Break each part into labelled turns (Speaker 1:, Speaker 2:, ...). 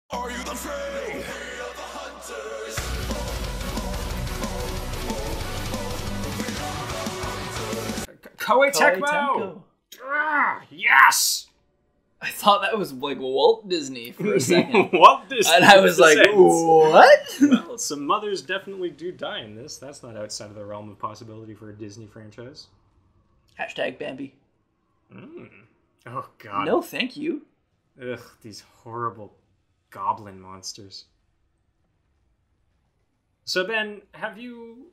Speaker 1: Are you the prey? We are the hunters.
Speaker 2: Koei
Speaker 3: Koei
Speaker 2: Tecmo! Yes!
Speaker 3: I thought that was like Walt Disney for a second.
Speaker 2: Walt Disney.
Speaker 3: And I was like, what?
Speaker 2: Well, some mothers definitely do die in this. That's not outside of the realm of possibility for a Disney franchise.
Speaker 3: Hashtag Bambi.
Speaker 2: Oh, God.
Speaker 3: No, thank you.
Speaker 2: Ugh, these horrible goblin monsters. So, Ben, have you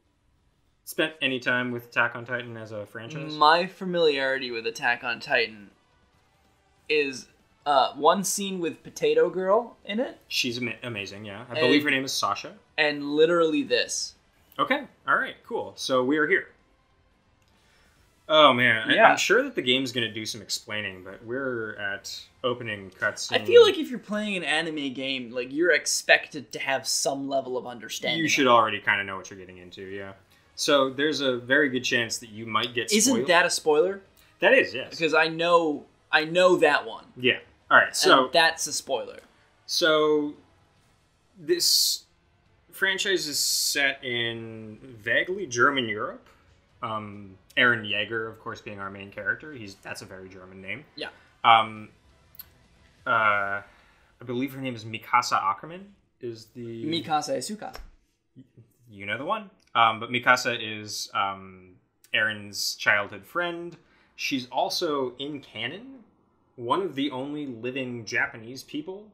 Speaker 2: spent any time with Attack on Titan as a franchise?
Speaker 3: My familiarity with Attack on Titan is one scene with Potato Girl in it.
Speaker 2: She's amazing, yeah. I believe her name is Sasha.
Speaker 3: And literally this.
Speaker 2: Okay, all right, cool. So we are here. Oh, man.
Speaker 3: Yeah.
Speaker 2: I'm sure that the game's going to do some explaining, but we're at opening cutscene.
Speaker 3: I feel like if you're playing an anime game, like you're expected to have some level of understanding.
Speaker 2: You should already kind of know what you're getting into, yeah. So there's a very good chance that you might get spoiled.
Speaker 3: Isn't that a spoiler?
Speaker 2: That is, yes.
Speaker 3: Because I know that one.
Speaker 2: Yeah. All right, so...
Speaker 3: And that's a spoiler.
Speaker 2: So this franchise is set in vaguely German Europe. Eren Yeager, of course, being our main character. That's a very German name.
Speaker 3: Yeah.
Speaker 2: I believe her name is Mikasa Ackerman. Is the
Speaker 3: Mikasa Isuka.
Speaker 2: You know the one. But Mikasa is Eren's childhood friend. She's also, in canon, one of the only living Japanese people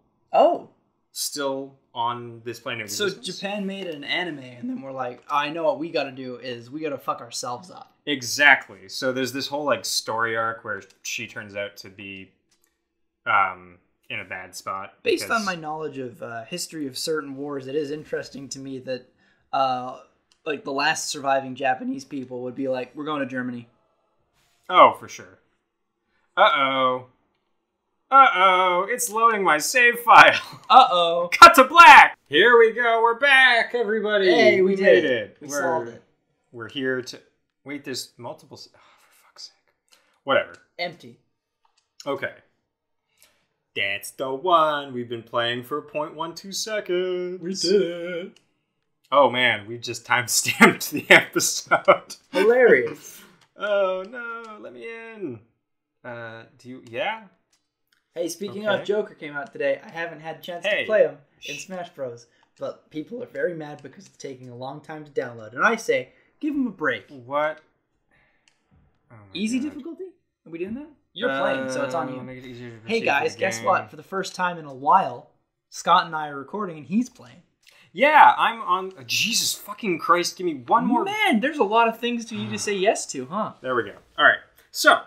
Speaker 2: still on this planet of existence.
Speaker 3: So Japan made an anime, and then we're like, I know what we gotta do is we gotta fuck ourselves up.
Speaker 2: Exactly. So there's this whole like story arc where she turns out to be in a bad spot.
Speaker 3: Based on my knowledge of history of certain wars, it is interesting to me that like the last surviving Japanese people would be like, we're going to Germany.
Speaker 2: Oh, for sure. Uh-oh. Uh-oh, it's loading my save file.
Speaker 3: Uh-oh.
Speaker 2: Cut to black! Here we go, we're back, everybody!
Speaker 3: Hey, we
Speaker 2: made
Speaker 3: did
Speaker 2: it.
Speaker 3: We solved it.
Speaker 2: We're here to... Wait, there's multiple... Oh, for fuck's sake. Whatever.
Speaker 3: Empty.
Speaker 2: Okay. That's the one we've been playing for 0.12 seconds.
Speaker 3: We did it.
Speaker 2: Oh man, we just time-stamped the episode.
Speaker 3: Hilarious.
Speaker 2: Oh no, let me in. Yeah?
Speaker 3: Hey, speaking
Speaker 2: Okay.
Speaker 3: of, Joker came out today. I haven't had a chance
Speaker 2: Hey.
Speaker 3: to play him in Smash Bros. But people are very mad because it's taking a long time to download. And I say, give him a break.
Speaker 2: What? Oh my
Speaker 3: Easy
Speaker 2: God.
Speaker 3: difficulty? Are we doing that? You're playing, so it's on
Speaker 2: Make
Speaker 3: you.
Speaker 2: it easier to
Speaker 3: Hey
Speaker 2: proceed
Speaker 3: guys,
Speaker 2: with the
Speaker 3: guess
Speaker 2: game.
Speaker 3: what? For the first time in a while, Scott and I are recording and he's playing.
Speaker 2: Yeah, I'm on... Jesus fucking Christ, give me one more...
Speaker 3: Man, there's a lot of things for you to say yes to, huh?
Speaker 2: There we go. Alright, so,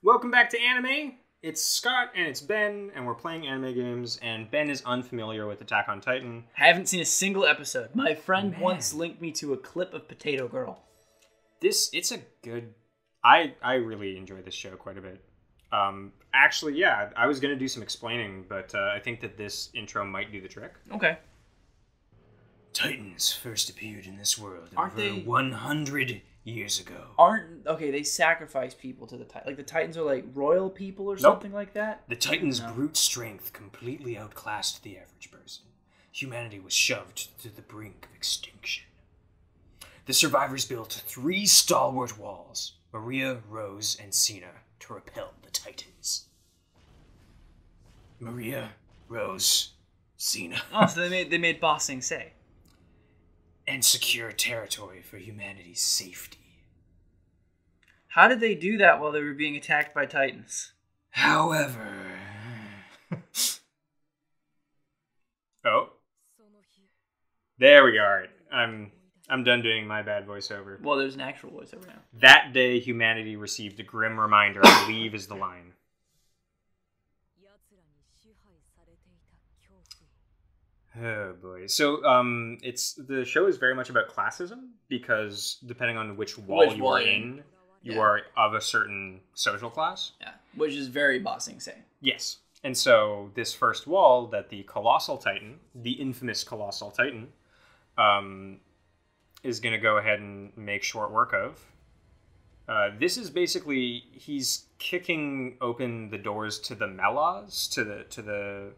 Speaker 2: welcome back to Anime. It's Scott and it's Ben, and we're playing anime games, and Ben is unfamiliar with Attack on Titan.
Speaker 3: I haven't seen a single episode. My friend once linked me to a clip of Potato Girl.
Speaker 2: It's a good... I really enjoy this show quite a bit. Actually, yeah, I was going to do some explaining, but I think that this intro might do the trick.
Speaker 3: Okay.
Speaker 2: Titans first appeared in this world
Speaker 3: Aren't
Speaker 2: over
Speaker 3: they-
Speaker 2: 100 years ago.
Speaker 3: Okay, they sacrifice people to the Titans. Like, the Titans are like royal people or something like that?
Speaker 2: The Titans' brute strength completely outclassed the average person. Humanity was shoved to the brink of extinction. The survivors built 3 stalwart walls, Maria, Rose, and Cena, to repel the Titans. Maria, Rose, Cena.
Speaker 3: Oh, so they made Ba Sing Se.
Speaker 2: And secure territory for humanity's safety.
Speaker 3: How did they do that while they were being attacked by Titans?
Speaker 2: However... Oh. There we go. All right. I'm done doing my bad voiceover.
Speaker 3: Well, there's an actual voiceover now.
Speaker 2: That day, humanity received a grim reminder, I believe is the line. Oh boy. So, the show is very much about classism, because depending on which wall you are in, you are of a certain social class.
Speaker 3: Yeah, which is very Ba Sing Se.
Speaker 2: Yes. And so, this first wall that the Colossal Titan, the infamous Colossal Titan, is going to go ahead and make short work of. This is basically, he's kicking open the doors to the Mellahs, to the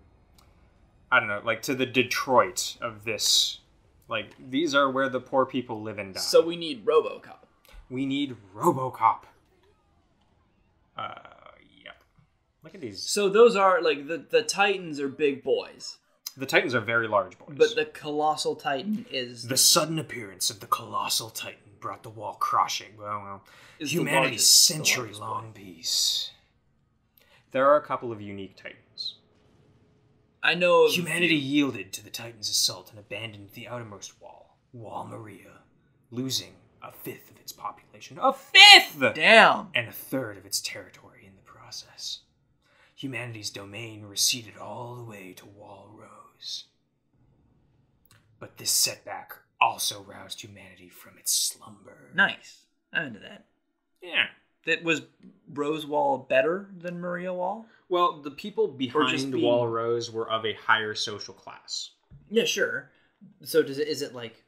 Speaker 2: I don't know, like to the Detroit of this. Like, these are where the poor people live and die.
Speaker 3: So we need RoboCop.
Speaker 2: We need RoboCop. Yep. Look at these.
Speaker 3: So those are, like, the Titans are big boys.
Speaker 2: The Titans are very large boys.
Speaker 3: But the Colossal Titan is...
Speaker 2: The sudden appearance of the Colossal Titan brought the wall crashing. Well,
Speaker 3: Is the
Speaker 2: humanity's
Speaker 3: largest- the
Speaker 2: century-long peace. There are a couple of unique Titans.
Speaker 3: I know of...
Speaker 2: Humanity yielded to the Titans' assault and abandoned the outermost wall, Wall Maria, losing a fifth of its population. A fifth!
Speaker 3: Damn!
Speaker 2: And a third of its territory in the process. Humanity's domain receded all the way to Wall Rose. But this setback also roused humanity from its slumber.
Speaker 3: Nice. I'm into that.
Speaker 2: Yeah.
Speaker 3: That was Rose Wall better than Maria Wall?
Speaker 2: Well, the people behind
Speaker 3: just being-
Speaker 2: Wall Rose were of a higher social class.
Speaker 3: Yeah, sure. So is it like...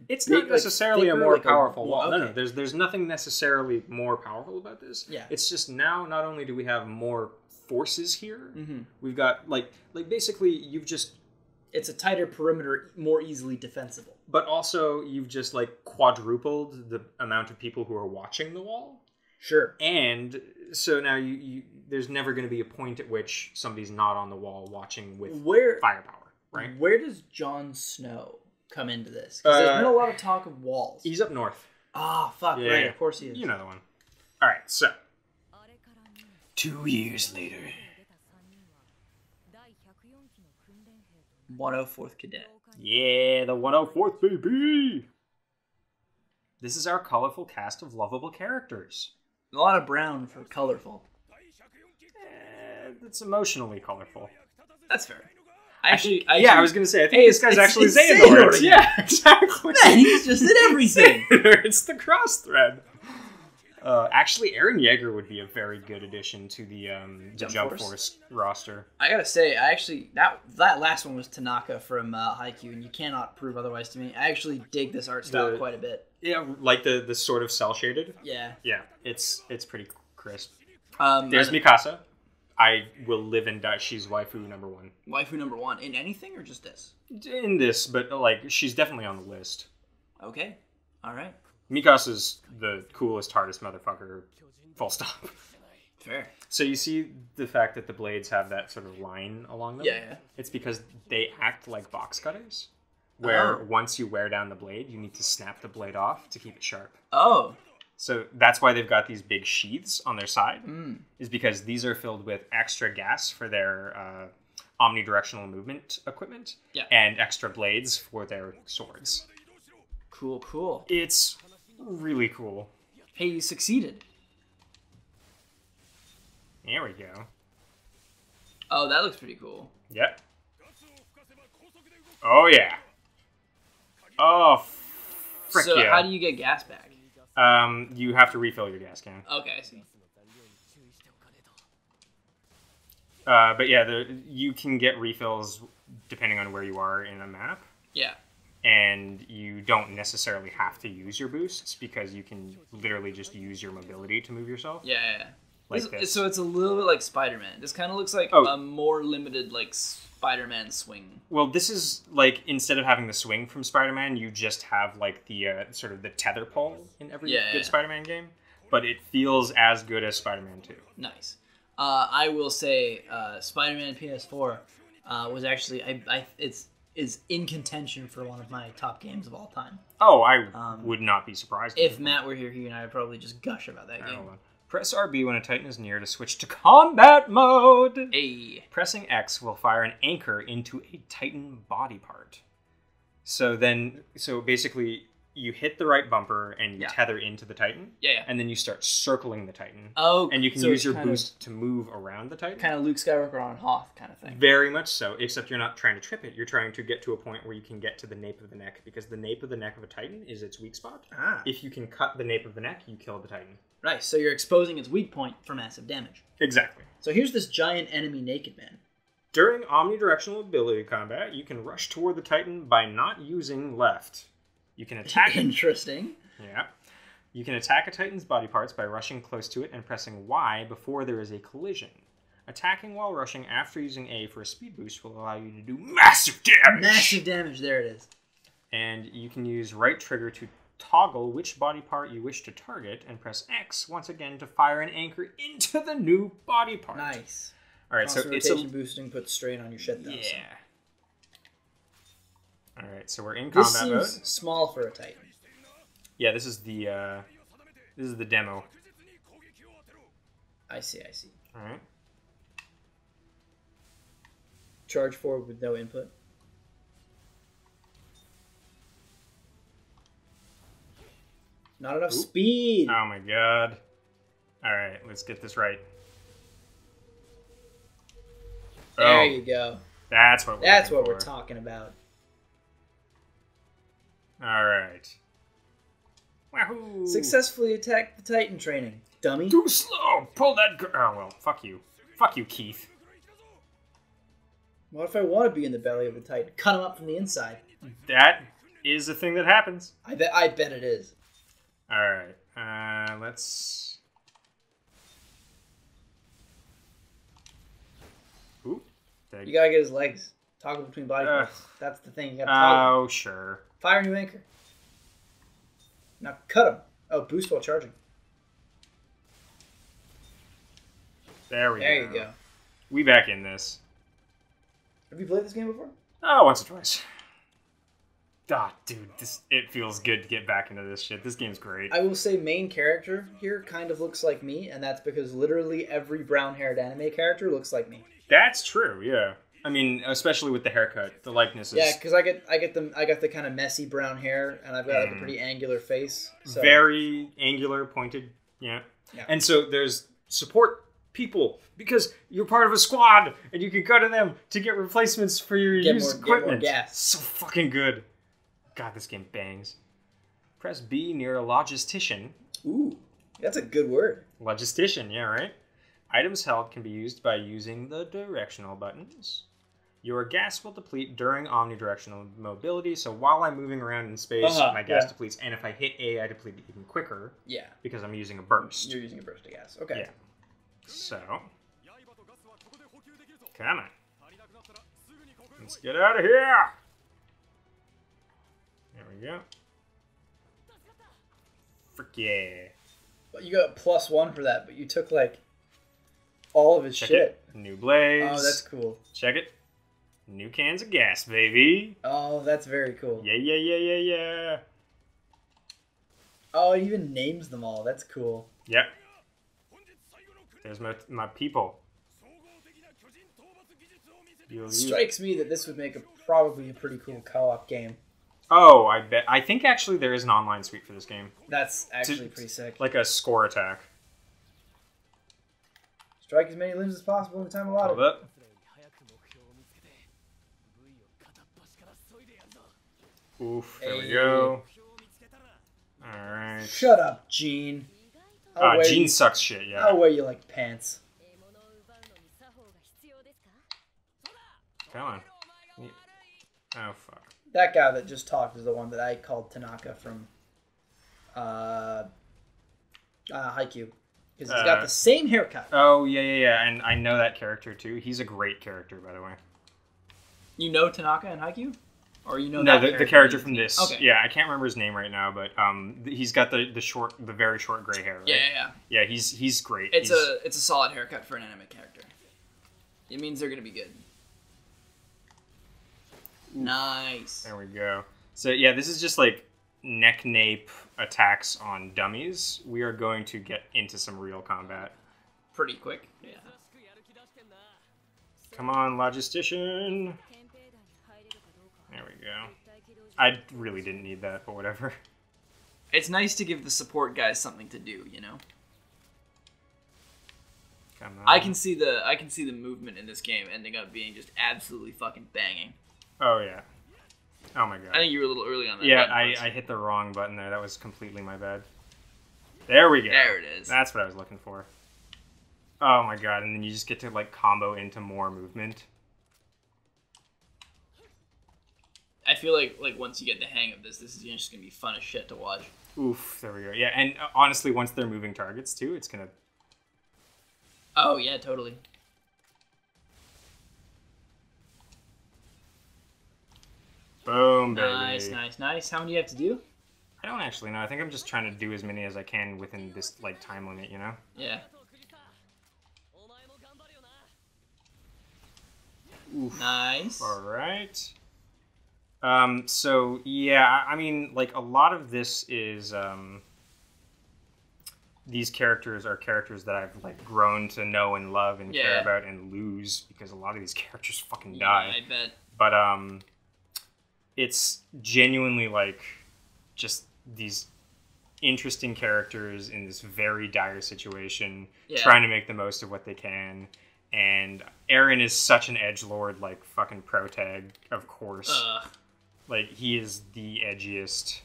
Speaker 2: It's
Speaker 3: Big,
Speaker 2: not
Speaker 3: like,
Speaker 2: necessarily a
Speaker 3: thicker,
Speaker 2: more
Speaker 3: like a
Speaker 2: powerful
Speaker 3: wall?
Speaker 2: wall. No,
Speaker 3: Okay.
Speaker 2: there's nothing necessarily more powerful about this.
Speaker 3: Yeah.
Speaker 2: It's just now, not only do we have more forces here,
Speaker 3: Mhm.
Speaker 2: we've got, like basically, you've just...
Speaker 3: It's a tighter perimeter, more easily defensible.
Speaker 2: But also, you've just, like, quadrupled the amount of people who are watching the wall.
Speaker 3: Sure.
Speaker 2: And so now you there's never going to be a point at which somebody's not on the wall watching with firepower, right?
Speaker 3: Where does Jon Snow come into this? Because there's been a lot of talk of walls.
Speaker 2: He's up north.
Speaker 3: Ah, fuck,
Speaker 2: Yeah.
Speaker 3: right, of course he is.
Speaker 2: You know the one. All right, so 2 years later.
Speaker 3: 104th Cadet.
Speaker 2: Yeah, the 104th, baby! This is our colorful cast of lovable characters.
Speaker 3: A lot of brown for colorful.
Speaker 2: It's emotionally colorful.
Speaker 3: That's fair.
Speaker 2: I was going to say, I think this guy's actually
Speaker 3: it's
Speaker 2: Xehanort.
Speaker 3: Xehanort.
Speaker 2: Yeah, exactly.
Speaker 3: Man, he's just in everything.
Speaker 2: It's the cross thread. Actually, Eren Yeager would be a very good addition to the Jump Force roster.
Speaker 3: I gotta say, that last one was Tanaka from Haikyuu, and you cannot prove otherwise to me. I actually dig this art style quite a bit.
Speaker 2: Yeah, like the sort of cell shaded.
Speaker 3: Yeah.
Speaker 2: Yeah, it's pretty crisp.
Speaker 3: There's
Speaker 2: There's Mikasa. I will live and die. She's waifu number 1.
Speaker 3: waifu number 1 in anything or just this?
Speaker 2: In this, but like she's definitely on the list.
Speaker 3: Okay. All right.
Speaker 2: Mikasa's the coolest, hardest motherfucker. Full stop.
Speaker 3: Fair.
Speaker 2: So you see the fact that the blades have that sort of line along them?
Speaker 3: Yeah.
Speaker 2: It's because they act like box cutters, where
Speaker 3: Oh.
Speaker 2: once you wear down the blade, you need to snap the blade off to keep it sharp.
Speaker 3: Oh.
Speaker 2: So that's why they've got these big sheaths on their side,
Speaker 3: Mm.
Speaker 2: is because these are filled with extra gas for their omnidirectional movement equipment,
Speaker 3: Yeah.
Speaker 2: and extra blades for their swords.
Speaker 3: Cool.
Speaker 2: It's really cool.
Speaker 3: Hey, you succeeded.
Speaker 2: There we go.
Speaker 3: Oh, that looks pretty cool.
Speaker 2: Yep. Oh, yeah. Oh, frick
Speaker 3: So
Speaker 2: yeah.
Speaker 3: how do you get gas back?
Speaker 2: You have to refill your gas can.
Speaker 3: Okay, I see.
Speaker 2: But yeah, you can get refills depending on where you are in a map.
Speaker 3: Yeah.
Speaker 2: And you don't necessarily have to use your boosts because you can literally just use your mobility to move yourself.
Speaker 3: Yeah.
Speaker 2: Like this.
Speaker 3: So it's a little bit like Spider-Man. This kind of looks like
Speaker 2: Oh.
Speaker 3: a more limited like Spider-Man swing.
Speaker 2: Well, this is like, instead of having the swing from Spider-Man, you just have like the sort of the tether pole in every good Spider-Man game. But it feels as good as Spider-Man 2.
Speaker 3: Nice. I will say Spider-Man PS4 was actually is in contention for one of my top games of all time.
Speaker 2: Oh, I would not be surprised.
Speaker 3: If Matt were here, he and I would probably just gush about that game.
Speaker 2: Hold on. Press RB when a Titan is near to switch to combat mode.
Speaker 3: Hey.
Speaker 2: Pressing X will fire an anchor into a Titan body part. So basically, you hit the right bumper and you tether into the Titan.
Speaker 3: Yeah.
Speaker 2: And then you start circling the Titan.
Speaker 3: Oh,
Speaker 2: and you can
Speaker 3: so
Speaker 2: use
Speaker 3: it's
Speaker 2: your
Speaker 3: kind of-
Speaker 2: boost to move around the Titan.
Speaker 3: Kind of Luke Skywalker on Hoth kind of thing.
Speaker 2: Very much so, except you're not trying to trip it. You're trying to get to a point where you can get to the nape of the neck, because the nape of the neck of a Titan is its weak spot.
Speaker 3: Ah.
Speaker 2: If you can cut the nape of the neck, you kill the Titan.
Speaker 3: Right, so you're exposing its weak point for massive damage.
Speaker 2: Exactly.
Speaker 3: So here's this giant enemy naked man.
Speaker 2: During omnidirectional ability combat, you can rush toward the Titan by not using left. You can attack it.
Speaker 3: Interesting.
Speaker 2: Yeah. You can attack a Titan's body parts by rushing close to it and pressing Y before there is a collision. Attacking while rushing after using A for a speed boost will allow you to do massive damage.
Speaker 3: Massive damage. There it is.
Speaker 2: And you can use right trigger to toggle which body part you wish to target, and press X once again to fire an anchor into the new body part.
Speaker 3: Nice.
Speaker 2: All right, so it's
Speaker 3: rotation boosting puts strain on your shit though.
Speaker 2: Yeah. All right, so we're in
Speaker 3: This
Speaker 2: combat mode.
Speaker 3: seems small for a Titan.
Speaker 2: Yeah, this is the demo.
Speaker 3: I see.
Speaker 2: All right.
Speaker 3: Charge forward with no input. Not enough speed.
Speaker 2: Oh my god. All right, let's get this right.
Speaker 3: There you go.
Speaker 2: That's what
Speaker 3: we're talking about.
Speaker 2: All right. Wahoo!
Speaker 3: Successfully attack the Titan training, dummy.
Speaker 2: Too slow. Pull that. Oh well. Fuck you. Fuck you, Keith.
Speaker 3: What if I want to be in the belly of the Titan? Cut him up from the inside.
Speaker 2: That is a thing that happens.
Speaker 3: I bet it is.
Speaker 2: All right. Let's. Ooh.
Speaker 3: You gotta get his legs. Toggle between body parts. That's the thing. You gotta toggle.
Speaker 2: Oh sure.
Speaker 3: Fire new anchor. Now cut him. Oh, boost while charging.
Speaker 2: There we go.
Speaker 3: There you go.
Speaker 2: We back in this.
Speaker 3: Have you played this game before?
Speaker 2: Oh, once or twice. Ah, dude, it feels good to get back into this shit. This game's great.
Speaker 3: I will say main character here kind of looks like me, and that's because literally every brown-haired anime character looks like me.
Speaker 2: That's true, yeah. I mean, especially with the haircut, the likeness is...
Speaker 3: Yeah, because I got the kind of messy brown hair, and I've got like a pretty angular face. So.
Speaker 2: Very angular, pointed, yeah. And so there's support people, because you're part of a squad, and you can go to them to get replacements for your used equipment.
Speaker 3: Get more gas.
Speaker 2: So fucking good. God, this game bangs. Press B near a logistician.
Speaker 3: Ooh, that's a good word.
Speaker 2: Logistician, yeah, right? Items held can be used by using the directional buttons. Your gas will deplete during omnidirectional mobility, so while I'm moving around in space, my gas depletes, and if I hit A, I deplete it even quicker.
Speaker 3: Yeah.
Speaker 2: Because I'm using a burst.
Speaker 3: You're using a burst of gas. Okay.
Speaker 2: Yeah. So, come on. Let's get out of here! There we go. Frick yeah.
Speaker 3: But you got +1 for that, but you took like all of his
Speaker 2: Check
Speaker 3: shit.
Speaker 2: It. New blades.
Speaker 3: Oh, that's cool.
Speaker 2: Check it. New cans of gas, baby.
Speaker 3: Oh, that's very cool.
Speaker 2: Yeah.
Speaker 3: Oh, it even names them all. That's cool.
Speaker 2: Yep. There's my people.
Speaker 3: It strikes me that this would make probably a pretty cool co-op game.
Speaker 2: Oh, I bet. I think actually there is an online suite for this game.
Speaker 3: That's actually pretty sick.
Speaker 2: Like a score attack.
Speaker 3: Strike as many limbs as possible in the time allotted.
Speaker 2: Hold up. Oof, there we go. Alright.
Speaker 3: Shut up, Gene.
Speaker 2: Gene sucks shit, yeah.
Speaker 3: I'll wear you like pants.
Speaker 2: Come on. Oh, fuck.
Speaker 3: That guy that just talked is the one that I called Tanaka from Haikyuu. Because he's got the same haircut.
Speaker 2: Oh, yeah. And I know that character, too. He's a great character, by the way.
Speaker 3: You know Tanaka and Haikyuu? Or you know
Speaker 2: no, the character from this.
Speaker 3: Okay.
Speaker 2: Yeah, I can't remember his name right now, but he's got the very short gray hair. Right?
Speaker 3: Yeah.
Speaker 2: Yeah, he's great.
Speaker 3: It's a solid haircut for an anime character. It means they're gonna be good. Ooh. Nice.
Speaker 2: There we go. So yeah, this is just like neck nape attacks on dummies. We are going to get into some real combat
Speaker 3: pretty quick. Yeah.
Speaker 2: Come on, logistician. There we go. I really didn't need that, but whatever.
Speaker 3: It's nice to give the support guys something to do, you know.
Speaker 2: Come on.
Speaker 3: I can see the movement in this game ending up being just absolutely fucking banging.
Speaker 2: Oh yeah. Oh my god.
Speaker 3: I think you were a little early on that.
Speaker 2: Yeah, I hit the wrong button there. That was completely my bad. There we go.
Speaker 3: There it is.
Speaker 2: That's what I was looking for. Oh my god, and then you just get to like combo into more movement.
Speaker 3: I feel like once you get the hang of this is just gonna be fun as shit to watch.
Speaker 2: Oof, there we go. Yeah, and honestly, once they're moving targets too, it's gonna.
Speaker 3: Oh yeah, totally.
Speaker 2: Boom, baby.
Speaker 3: Nice. How many do you have to do?
Speaker 2: I don't actually know. I think I'm just trying to do as many as I can within this like time limit, you know?
Speaker 3: Yeah.
Speaker 2: Oof.
Speaker 3: Nice.
Speaker 2: All right. So yeah, I mean, like a lot of this is these characters are characters that I've like grown to know and love and care about and lose because a lot of these characters fucking die.
Speaker 3: I bet.
Speaker 2: But it's genuinely like just these interesting characters in this very dire situation, trying to make the most of what they can. And Eren is such an edgelord, like fucking protag, of course. Like he is the edgiest.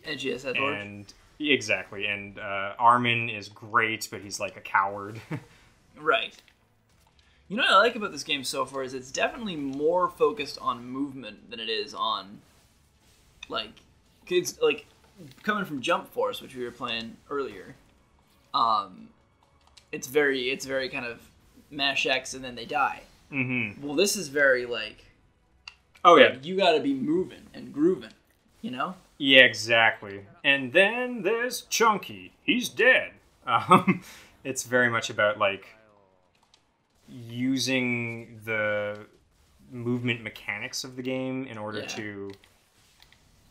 Speaker 3: Edgiest edgelord.
Speaker 2: And exactly. And Armin is great, but he's like a coward.
Speaker 3: Right. You know what I like about this game so far is it's definitely more focused on movement than it is on, like, kids like coming from Jump Force, which we were playing earlier. It's very kind of mash X and then they die. Mm-hmm. Well, this is very like, you got to be moving and grooving, you know?
Speaker 2: Yeah, exactly. And then there's Chunky. He's dead. It's very much about like using the movement mechanics of the game in order to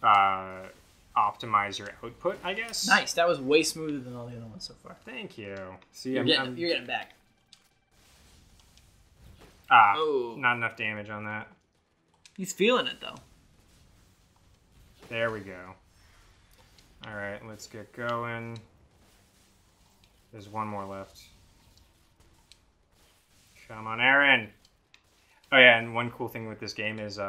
Speaker 2: optimize your output, I guess.
Speaker 3: Nice. That was way smoother than all the other ones so far.
Speaker 2: Thank you. See,
Speaker 3: you're getting back.
Speaker 2: Not enough damage on that.
Speaker 3: He's feeling it though.
Speaker 2: There we go. All right, let's get going. There's one more left. Come on, Eren. Oh yeah, and one cool thing with this game is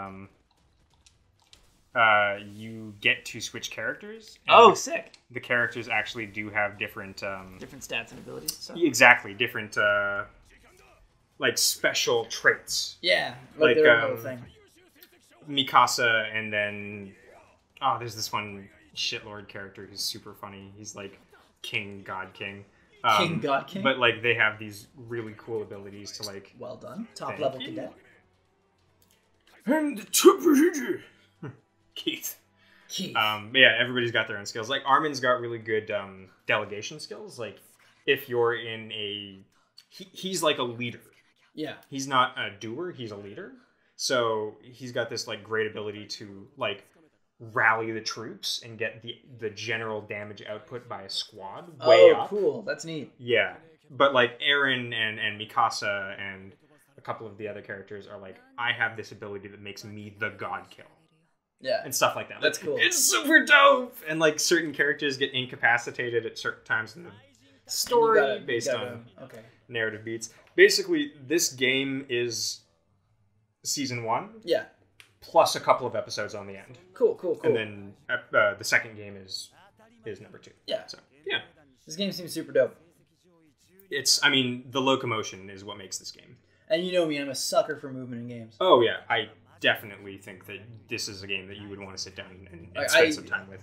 Speaker 2: you get to switch characters.
Speaker 3: Sick.
Speaker 2: The characters actually do have different
Speaker 3: different stats and abilities. So.
Speaker 2: Exactly, different like special traits.
Speaker 3: Yeah, like their own thing.
Speaker 2: Mikasa, and then there's this one shitlord character who's super funny. He's like God King.
Speaker 3: God King.
Speaker 2: But like they have these really cool abilities to like.
Speaker 3: Well done, top level cadet.
Speaker 2: And Keith. Yeah, everybody's got their own skills. Like Armin's got really good delegation skills. Like if you're in he's like a leader.
Speaker 3: Yeah.
Speaker 2: He's not a doer, he's a leader. So he's got this like great ability to like rally the troops and get the general damage output by a squad way up.
Speaker 3: Cool. That's neat.
Speaker 2: Yeah. But like Eren and Mikasa and a couple of the other characters are like, I have this ability that makes me the god kill.
Speaker 3: Yeah.
Speaker 2: And stuff like that.
Speaker 3: That's cool.
Speaker 2: It's super dope! And like certain characters get incapacitated at certain times in the story based on narrative beats. Basically, this game is season 1.
Speaker 3: Yeah.
Speaker 2: Plus a couple of episodes on the end.
Speaker 3: Cool.
Speaker 2: And then the second game is number 2.
Speaker 3: Yeah.
Speaker 2: So, yeah.
Speaker 3: This game seems super dope.
Speaker 2: I mean, the locomotion is what makes this game.
Speaker 3: And you know me, I'm a sucker for movement in games.
Speaker 2: Oh, yeah. I definitely think that this is a game that you would want to sit down and spend some time with.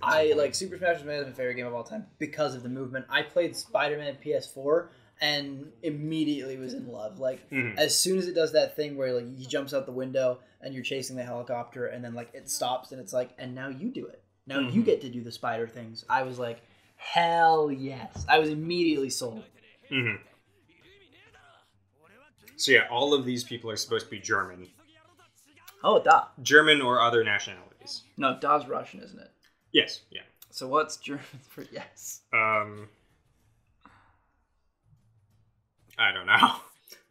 Speaker 3: Super Smash Bros. is my favorite game of all time because of the movement. I played Spider-Man PS4 and immediately was in love. Like, as soon as it does that thing where like he jumps out the window and you're chasing the helicopter and then like it stops and it's like, and now you do it. Now you get to do the spider things. I was like, hell yes. I was immediately sold.
Speaker 2: Mm-hmm. So yeah, all of these people are supposed to be German.
Speaker 3: Oh, da.
Speaker 2: German or other nationalities.
Speaker 3: No, da's Russian, isn't it?
Speaker 2: Yes, yeah.
Speaker 3: So what's German for yes?
Speaker 2: I don't know.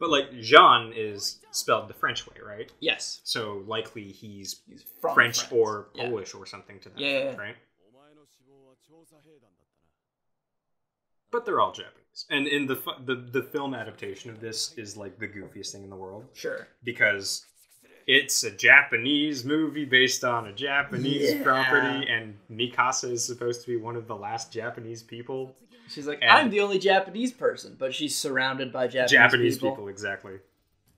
Speaker 2: But like Jean is spelled the French way, right?
Speaker 3: Yes.
Speaker 2: So likely he's
Speaker 3: from
Speaker 2: French
Speaker 3: France.
Speaker 2: or Polish or something to that effect, right? But they're all Japanese. And in the film adaptation of this is like the goofiest thing in the world.
Speaker 3: Sure.
Speaker 2: Because it's a Japanese movie based on a Japanese property, and Mikasa is supposed to be one of the last Japanese people.
Speaker 3: She's like, I'm the only Japanese person, but she's surrounded by Japanese people.
Speaker 2: Exactly.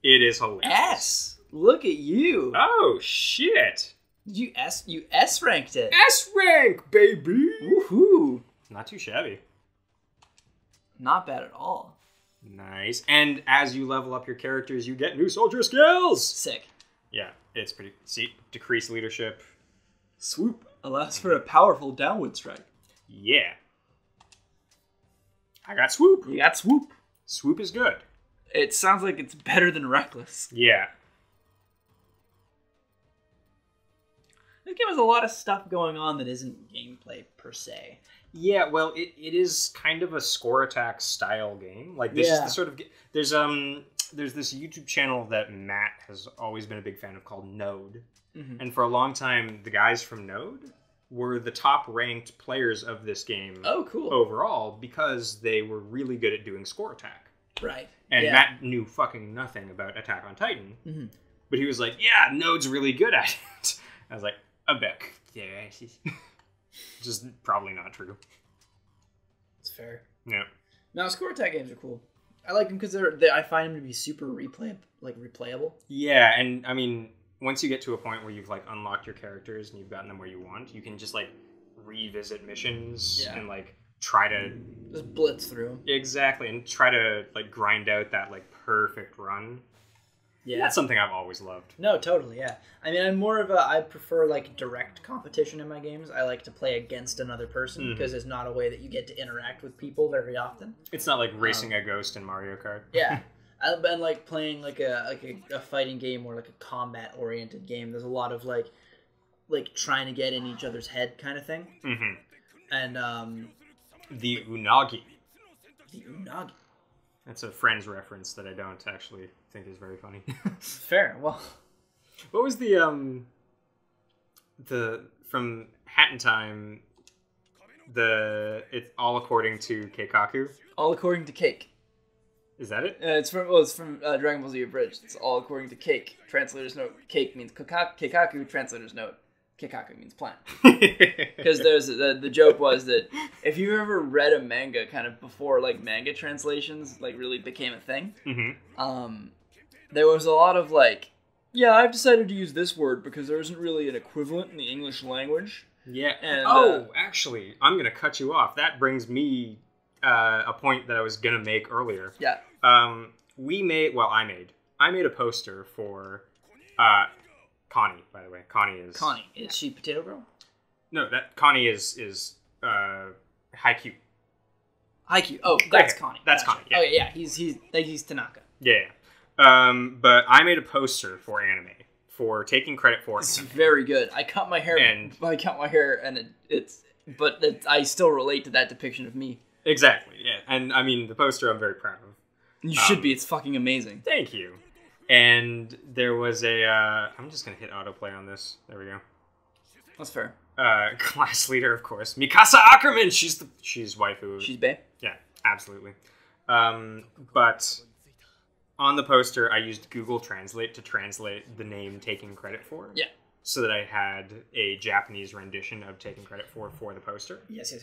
Speaker 2: It is hilarious.
Speaker 3: S. Look at you.
Speaker 2: Oh, shit.
Speaker 3: You S ranked it.
Speaker 2: S rank, baby.
Speaker 3: Woohoo.
Speaker 2: Not too shabby.
Speaker 3: Not bad at all.
Speaker 2: Nice. And as you level up your characters, you get new soldier skills.
Speaker 3: Sick.
Speaker 2: Yeah, it's pretty... See, decreased leadership,
Speaker 4: Swoop allows for a powerful downward strike.
Speaker 2: Yeah. I got Swoop.
Speaker 4: You got Swoop.
Speaker 2: Swoop is good.
Speaker 4: It sounds like it's better than Reckless.
Speaker 2: Yeah.
Speaker 4: This game has a lot of stuff going on
Speaker 3: That isn't gameplay per se.
Speaker 2: Yeah, well, it is kind of a score attack style game. Like, this is the sort of... There's this YouTube channel that Matt has always been a big fan of called Node. Mm-hmm. And for a long time, the guys from Node were the top-ranked players of this game overall because they were really good at doing score attack.
Speaker 3: Right.
Speaker 2: And Matt knew fucking nothing about Attack on Titan. Mm-hmm. But he was like, yeah, Node's really good at it. I was like, I bet. Yeah. Just probably not true.
Speaker 3: It's fair.
Speaker 2: Yeah.
Speaker 3: No, score attack games are cool. I like them because I find them to be super replayable.
Speaker 2: Yeah, and I mean, once you get to a point where you've like unlocked your characters and you've gotten them where you want, you can just like revisit missions and like try to
Speaker 3: just blitz through them.
Speaker 2: Exactly, and try to like grind out that like perfect run. Yeah, that's something I've always loved.
Speaker 3: No, totally, yeah. I mean, I prefer like direct competition in my games. I like to play against another person because it's not a way that you get to interact with people very often.
Speaker 2: It's not like racing a ghost in Mario Kart.
Speaker 3: Yeah. And like playing like a fighting game or like a combat oriented game. There's a lot of like trying to get in each other's head kind of thing. Mm-hmm. And
Speaker 2: the unagi.
Speaker 3: The unagi.
Speaker 2: That's a Friends reference that I don't actually think is very funny.
Speaker 3: Fair. Well,
Speaker 2: what was the from Hat in Time? It's all according to Keikaku.
Speaker 4: All according to Cake.
Speaker 2: Is that it?
Speaker 4: It's from Dragon Ball Z Abridged. It's all according to Cake. Translator's note. Cake means Keikaku. Translator's note. Keikaku means plant. Because there's the joke was that if you've ever read a manga kind of before like manga translations like really became a thing, there was a lot of like, yeah, I've decided to use this word because there isn't really an equivalent in the English language.
Speaker 2: Yeah. And, actually, I'm going to cut you off. That brings me a point that I was going to make earlier.
Speaker 4: Yeah.
Speaker 2: I made a poster for Connie, by the way. Connie.
Speaker 3: Is she Potato Girl?
Speaker 2: No, that Connie is Haikyuu.
Speaker 3: Haikyuu. Oh, that's Connie.
Speaker 2: That's Connie. Yeah.
Speaker 3: Oh yeah, he's Tanaka.
Speaker 2: Yeah. But I made a poster for anime for Taking Credit For.
Speaker 3: It's very good. I cut my hair I still relate to that depiction of me.
Speaker 2: Exactly. Yeah. And I mean, the poster I'm very proud of.
Speaker 4: You should be. It's fucking amazing.
Speaker 2: Thank you. And there was I'm just going to hit autoplay on this. There we go.
Speaker 4: That's fair.
Speaker 2: Class leader, of course. Mikasa Ackerman! She's waifu.
Speaker 4: She's bae?
Speaker 2: Yeah, absolutely. But on the poster, I used Google Translate to translate the name Taking Credit For.
Speaker 3: Yeah.
Speaker 2: So that I had a Japanese rendition of Taking Credit For the poster.
Speaker 3: Yes.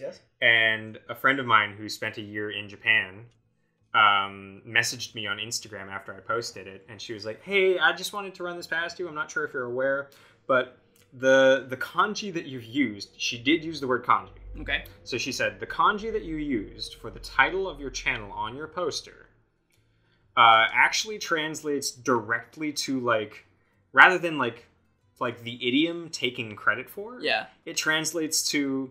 Speaker 2: And a friend of mine who spent a year in Japan messaged me on Instagram after I posted it, and she was like, hey, I just wanted to run this past you. I'm not sure if you're aware, but the kanji that you've used, she did use the word kanji.
Speaker 3: Okay.
Speaker 2: So she said, the kanji that you used for the title of your channel on your poster actually translates directly to like, rather than like the idiom taking credit for, it translates to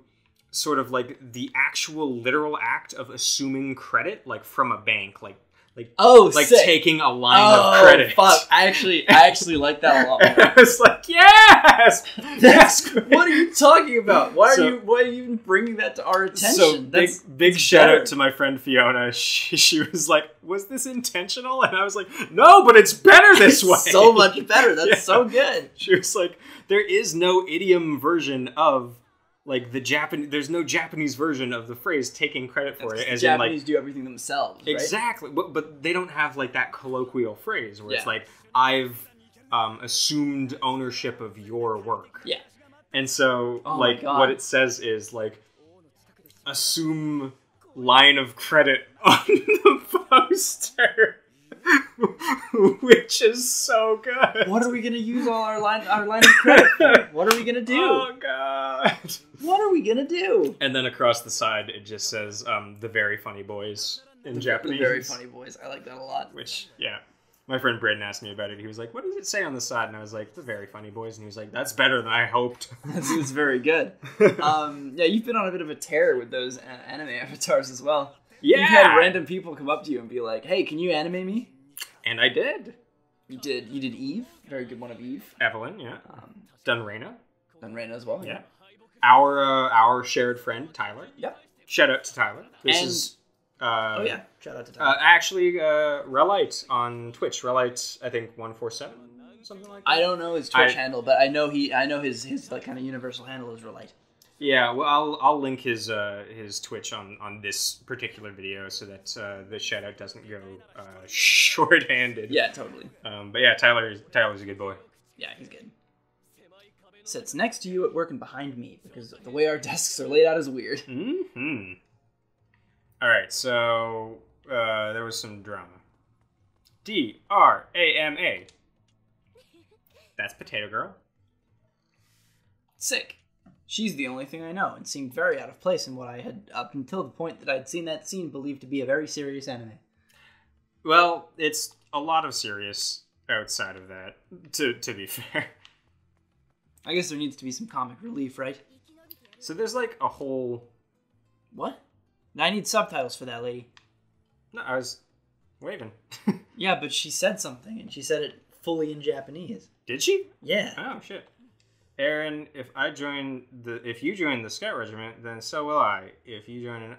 Speaker 2: sort of like the actual literal act of assuming credit, like from a bank, like
Speaker 3: sick.
Speaker 2: taking a line of credit.
Speaker 3: Fuck! I actually like that a lot more.
Speaker 2: I was like, yes,
Speaker 3: that's good. What are you talking about? Why are you even bringing that to our attention?
Speaker 2: So big shout out to my friend Fiona. She was like, was this intentional? And I was like, no, but it's better this way.
Speaker 3: So much better. That's so good.
Speaker 2: She was like, there is no idiom version of like the Japanese. There's no Japanese version of the phrase "taking credit for it."
Speaker 3: As the Japanese do everything themselves, right?
Speaker 2: Exactly, but they don't have like that colloquial phrase where it's like, "I've assumed ownership of your work."
Speaker 3: Yeah,
Speaker 2: and so what it says is like, assume line of credit on the poster. Which is so good.
Speaker 3: What are we gonna use all our line of credit for? What are we gonna do?
Speaker 2: Oh god.
Speaker 3: What are we gonna do?
Speaker 2: And then across the side it just says the very funny boys in Japanese.
Speaker 3: The very funny boys. I like that a lot.
Speaker 2: Which My friend Braden asked me about it. He was like, what does it say on the side? And I was like, the very funny boys. And he was like, that's better than I hoped.
Speaker 4: It's very good. Yeah, you've been on a bit of a tear with those anime avatars as well.
Speaker 2: Yeah.
Speaker 4: You've had random people come up to you and be like, hey, can you animate me?
Speaker 2: And I did.
Speaker 4: You did Eve. Very good one of Eve.
Speaker 2: Evelyn, yeah. Done Raina.
Speaker 4: Done Raina as well.
Speaker 2: Yeah. Our shared friend, Tyler.
Speaker 4: Yep.
Speaker 2: Shout out to Tyler. This
Speaker 4: And-
Speaker 2: is...
Speaker 3: Oh yeah, shout out to Tom.
Speaker 2: actually, Relite on Twitch. Relite, I think 147, something like that.
Speaker 4: I don't know his Twitch handle, but I know his like kind of universal handle is Relite.
Speaker 2: Yeah, well, I'll link his Twitch on this particular video so that the shout out doesn't go short-handed.
Speaker 4: Yeah, totally.
Speaker 2: But yeah, Tyler's a good boy.
Speaker 4: Yeah, he's good. Sits next to you at work and behind me because the way our desks are laid out is weird.
Speaker 2: Mm-hmm. All right, so there was some drama. DRAMA. That's Potato Girl.
Speaker 4: Sick. She's the only thing I know and seemed very out of place in what I had, up until the point that I'd seen that scene, believed to be a very serious anime.
Speaker 2: Well, it's a lot of serious outside of that, to be fair.
Speaker 4: I guess there needs to be some comic relief, right?
Speaker 2: So there's like a whole...
Speaker 4: What? I need subtitles for that lady.
Speaker 2: No, I was waving.
Speaker 3: Yeah, but she said something, and she said it fully in Japanese.
Speaker 2: Did she?
Speaker 3: Yeah.
Speaker 2: Oh, shit. Aaron, if you join the Scout Regiment, then so will I. If you join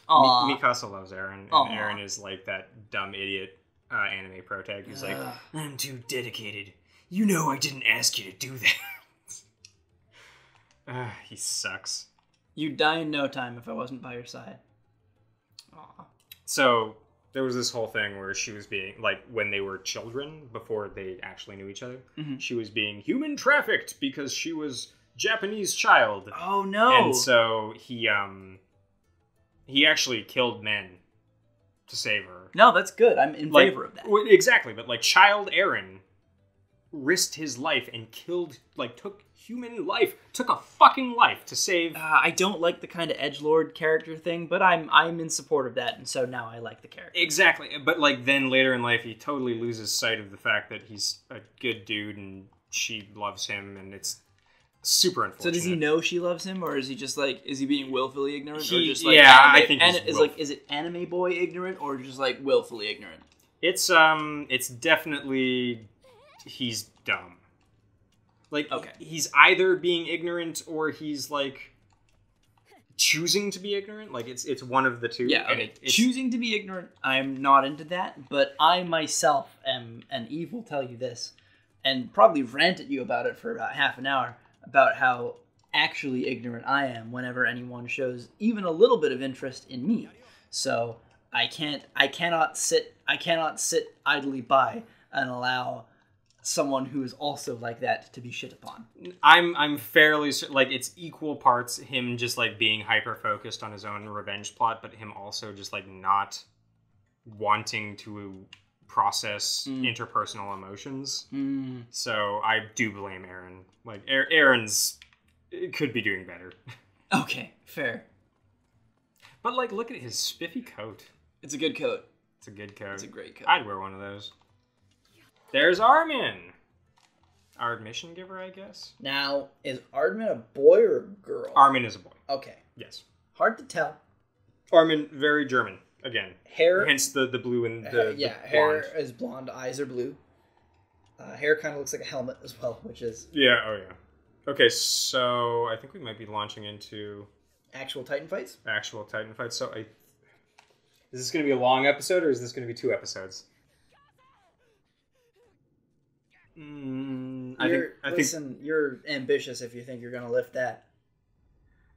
Speaker 4: Aw.
Speaker 2: Mikasa loves Aaron, and
Speaker 4: Aw.
Speaker 2: Aaron is like that dumb idiot anime pro tag who's like, I'm too dedicated. You know I didn't ask you to do that. He sucks.
Speaker 4: You'd die in no time if I wasn't by your side. Aw.
Speaker 2: So there was this whole thing where she was being, like, when they were children, before they actually knew each other, she was being human trafficked because she was Japanese child.
Speaker 4: Oh, no.
Speaker 2: And so he actually killed men to save her.
Speaker 4: No, that's good. I'm in favor of that.
Speaker 2: Exactly, but like child Aaron risked his life and killed, like, took human life, took a fucking life to save.
Speaker 4: I don't like the kind of edgelord character thing, but I'm in support of that, and so now I like the character.
Speaker 2: Exactly, but like then later in life he totally loses sight of the fact that he's a good dude and she loves him, and it's super unfortunate.
Speaker 4: So does he know she loves him, or is he just like, is he being willfully ignorant, or just like,
Speaker 2: yeah,
Speaker 4: anime,
Speaker 2: I think he's
Speaker 4: is it anime boy ignorant, or just like willfully ignorant?
Speaker 2: It's definitely he's dumb. Like,
Speaker 4: okay,
Speaker 2: he's either being ignorant or he's like choosing to be ignorant. Like it's one of the two.
Speaker 4: Yeah, okay. Choosing to be ignorant, I'm not into that, but I myself am, and Eve will tell you this, and probably rant at you about it for about half an hour, about how actually ignorant I am whenever anyone shows even a little bit of interest in me. So I cannot sit idly by and allow someone who is also like that to be shit upon.
Speaker 2: I'm fairly like it's equal parts him just like being hyper focused on his own revenge plot, but him also just like not wanting to process interpersonal emotions. So I do blame Aaron. Like Aaron's could be doing better.
Speaker 4: Okay, fair.
Speaker 2: But like, look at his spiffy coat.
Speaker 4: It's a good coat.
Speaker 2: It's a good coat.
Speaker 4: It's a great coat.
Speaker 2: I'd wear one of those. There's Armin. Our admission giver, I guess.
Speaker 3: Now, is Ardman a boy or a girl?
Speaker 2: Armin is a boy.
Speaker 3: Okay.
Speaker 2: Yes.
Speaker 3: Hard to tell.
Speaker 2: Armin, very German. Again.
Speaker 3: Hair.
Speaker 2: Hence the blue and the
Speaker 3: hair
Speaker 2: blonde.
Speaker 3: is blonde, eyes are blue. Hair kind of looks like a helmet as well, which is...
Speaker 2: Yeah, oh yeah. Okay, so I think we might be launching into...
Speaker 3: Actual Titan fights?
Speaker 2: Actual Titan fights. So is this going to be a long episode, or is this going to be 2 episodes?
Speaker 3: Listen, you're ambitious if you think you're going to lift that.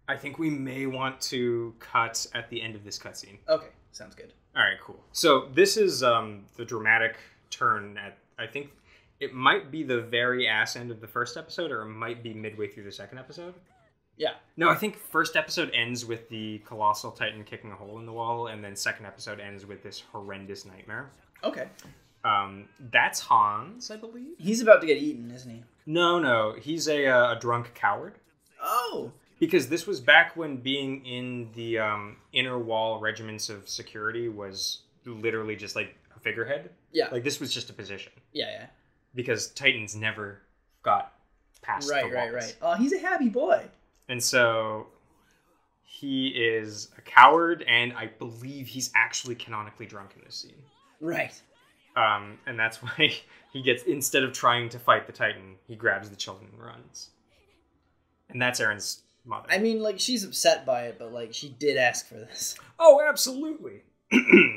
Speaker 2: I think we may want to cut at the end of this cutscene.
Speaker 3: Okay, sounds good.
Speaker 2: All right, cool. So this is the dramatic turn at, I think it might be the very ass end of the first episode, or it might be midway through the second episode.
Speaker 3: Yeah.
Speaker 2: No, I think first episode ends with the Colossal Titan kicking a hole in the wall, and then second episode ends with this horrendous nightmare.
Speaker 3: Okay.
Speaker 2: That's Hans, I believe.
Speaker 3: He's about to get eaten, isn't he?
Speaker 2: No, he's a drunk coward.
Speaker 3: Oh.
Speaker 2: Because this was back when being in the inner wall regiments of security was literally just like a figurehead.
Speaker 3: Yeah.
Speaker 2: Like, this was just a position.
Speaker 3: Yeah.
Speaker 2: Because Titans never got past the walls.
Speaker 3: Right. Oh, he's a happy boy.
Speaker 2: And so he is a coward, and I believe he's actually canonically drunk in this scene.
Speaker 3: Right.
Speaker 2: And that's why he gets, instead of trying to fight the Titan, he grabs the children and runs. And that's Aaron's mother.
Speaker 3: I mean, like, she's upset by it, but, like, she did ask for this.
Speaker 2: Oh, absolutely.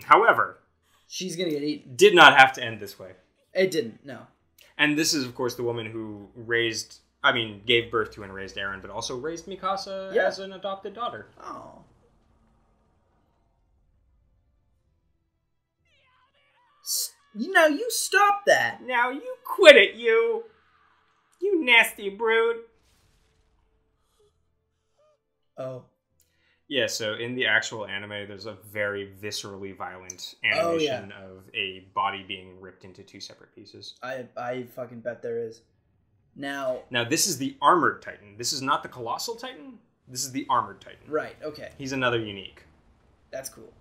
Speaker 2: However,
Speaker 3: she's gonna get eaten.
Speaker 2: Did not have to end this way.
Speaker 3: It didn't, no.
Speaker 2: And this is, of course, the woman who gave birth to and raised Aaron, but also raised Mikasa as an adopted daughter.
Speaker 3: Oh. Now you stop that.
Speaker 2: Now you quit it, you nasty brute.
Speaker 3: Oh.
Speaker 2: Yeah, so in the actual anime, there's a very viscerally violent animation of a body being ripped into two separate pieces.
Speaker 3: I fucking bet there is. Now,
Speaker 2: this is the Armored Titan. This is not the Colossal Titan. This is the Armored Titan.
Speaker 3: Right, okay.
Speaker 2: He's another unique.
Speaker 3: That's cool.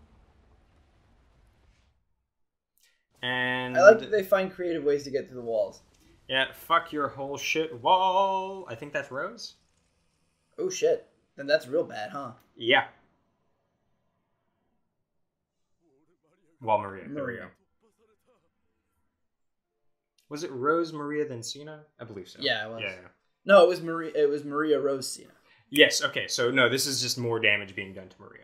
Speaker 2: And
Speaker 3: I like that they find creative ways to get through the walls.
Speaker 2: Yeah, fuck your whole shit wall. I think that's Rose.
Speaker 3: Oh, shit. Then that's real bad, huh?
Speaker 2: Yeah. Wall Maria. There we go. Was it Rose, Maria, then Cena? I believe so.
Speaker 3: Yeah, it was.
Speaker 2: Yeah.
Speaker 3: No, it was Maria. It was Maria Rose Cena.
Speaker 2: Yes. Okay. So no, this is just more damage being done to Maria.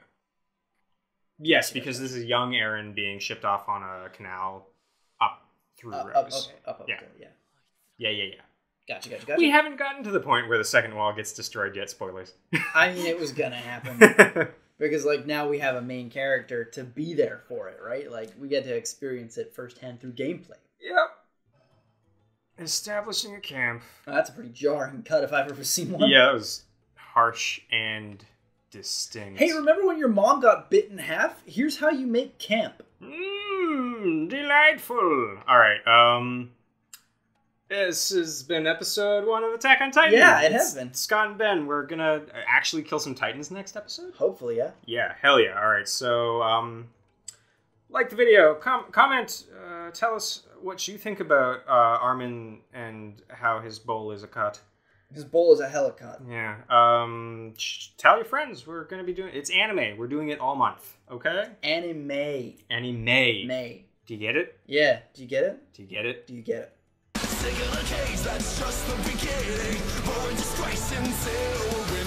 Speaker 2: Yes, because this is young Aaron being shipped off on a canal up through Rose.
Speaker 3: Up.
Speaker 2: Yeah.
Speaker 3: Yeah. Gotcha.
Speaker 2: We haven't gotten to the point where the second wall gets destroyed yet. Spoilers.
Speaker 3: I mean, it was gonna happen because, like, now we have a main character to be there for it, right? Like, we get to experience it firsthand through gameplay.
Speaker 2: Yep. Establishing a camp.
Speaker 3: That's a pretty jarring cut if I've ever seen one.
Speaker 2: Yeah, it was harsh and distinct.
Speaker 3: Hey, remember when your mom got bit in half? Here's how you make camp.
Speaker 2: Delightful. All right. This has been episode 1 of Attack on Titan.
Speaker 3: Yeah, it has been.
Speaker 2: Scott and Ben, we're gonna actually kill some Titans next episode.
Speaker 3: Hopefully, yeah.
Speaker 2: Yeah, hell yeah. All right, so like the video, comment, tell us what you think about Armin and how his bowl is a cut.
Speaker 3: His bowl is a hella cut.
Speaker 2: Yeah. Tell your friends. We're gonna be doing it's anime. We're doing it all month. Okay.
Speaker 3: Anime.
Speaker 2: May. Do you get it?
Speaker 3: Yeah. Do you get it?
Speaker 2: Do you get it?
Speaker 3: Do you get it?
Speaker 1: Singular case, that's just the beginning. More disgrace until we're